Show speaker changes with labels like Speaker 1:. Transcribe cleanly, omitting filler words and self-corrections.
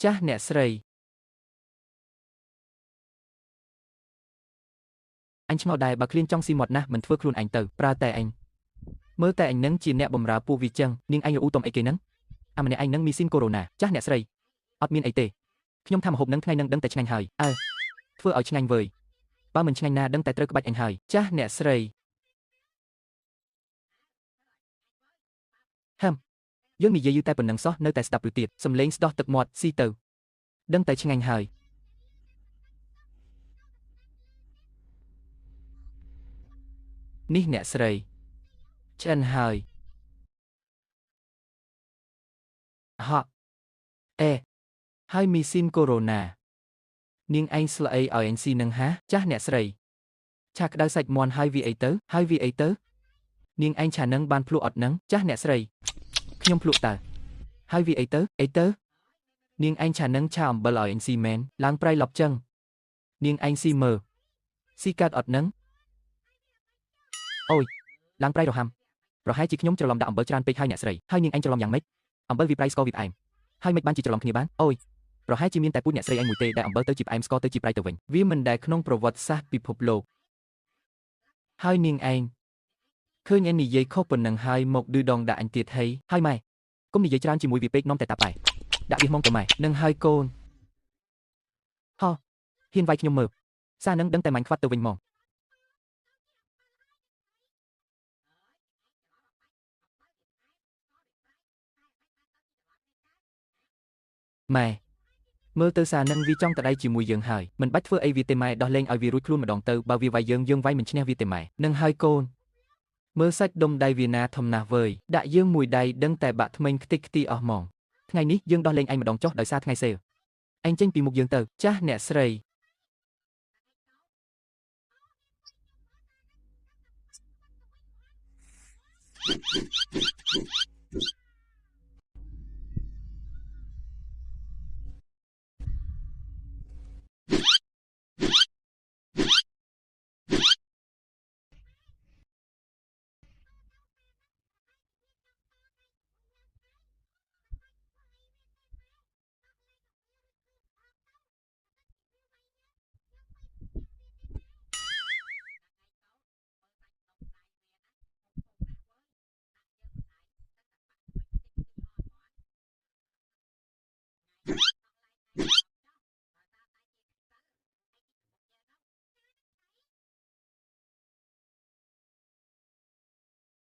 Speaker 1: ចាស់អ្នកស្រីអញឆ្ងល់ដែរបើឃ្លានចង់ស៊ីមាត់ណាស់មិនធ្វើខ្លួនឯងទៅប្រើតែអញមើលតែអញនឹងជាអ្នកបម្រើពួកវាចឹងនាងឯងរអ៊ូតុំអីគេហ្នឹងអាម្នាក់ឯងនឹងមីស៊ីនកូវីដ ចាស់អ្នកស្រីអត់មានអីទេខ្ញុំថាម្ហូបនឹងថ្ងៃនឹងដឹងតែឆ្ងាញ់ហើយធ្វើឲ្យឆ្ងាញ់វើយបើមិនឆ្ងាញ់ណាដឹងតែត្រូវក្បាច់អញហើយចាស់អ្នកស្រីយើងនិយាយយូរតែប៉ុណ្ណឹងសោះនៅតែស្ដាប់ឬទៀតសំឡេងស្ដោះទឹកមាត់ស៊ីទៅដឹងតែឆ្ងាញ់ហើយនេះអ្នកស្រីឆ្អិនហើយហក់ហើយមីស៊ីនកូវីដនាងឯងស្លអីឲ្យអញស៊ីនឹងហាចាស់អ្នកស្រីឆាក្តៅសាច់មាន់ហើយវាអីទៅនាងឯងឆានឹងបានភ្លក់អត់នឹងចាស់អ្នកស្រីខ្ញុំភ្លក់តើហើយវាអីទៅនាងឯងឆានឹងឆាអំបិលឲ្យអញស៊ីមែនឡើងប្រៃឡប់ចឹងនាងឯងស៊ីមើស៊ីកើតអត់នឹងអូយឡើងប្រៃរហាំប្រហែលជាខ្ញុំច្រឡំដាក់អំបិលច្រើនពេកហើយអ្នកស្រីហើយនាងឯងច្រឡំយ៉ាងម៉េចអំបិលវាប្រៃស្ករវាផ្អែមហើយមិនបានជាច្រឡំគ្នាបានអូយប្រហែលជាមានតែពូជអ្នកស្រីឯងមួយទេដែលអំបិលទៅជាផ្អែមស្ករទៅជាប្រៃទៅវិញវាមិនដែលក្នុងប្រវត្តិសាស្ត្រពិភពលោកហើយនាងឯងឃើញឯងនិយាយខុសប៉ុណ្ណឹងហើយមកឌឺដងដាក់អញទៀតហើយម៉ែកុំនិយាយច្រើនជាមួយវាពេកនាំតែតាប៉ែដាក់វាហ្មងទៅម៉ែនឹងហើយកូនហ៊ានវាយខ្ញុំមើលសារនឹងដឹងតែមាញ់ខ្វាត់ទៅវិញហ្មងម៉ែមើលទៅសារនឹងវាចង់តដៃជាមួយយើងហើយមិនបាច់ធ្វើអីវាទេម៉ែដោះលែងឲ្យវារួចខ្លួនម្ដងទៅបើវាវាយយើងវាយមិនឈ្នះវាទេម៉ែនឹងហើយកូនមើលសាច់ដុំដៃវាណាធំណាស់វើយដាក់យើងមួយដៃដឹងតែបាក់ថ្មិញខ្ទេចខ្ទីអស់ហ្មងថ្ងៃនេះយើងដោះលែងឯងម្ដងចុះដោយសារថ្ងៃសេលឯងចេញពីមុខយើងទៅចាស់អ្នកស្រី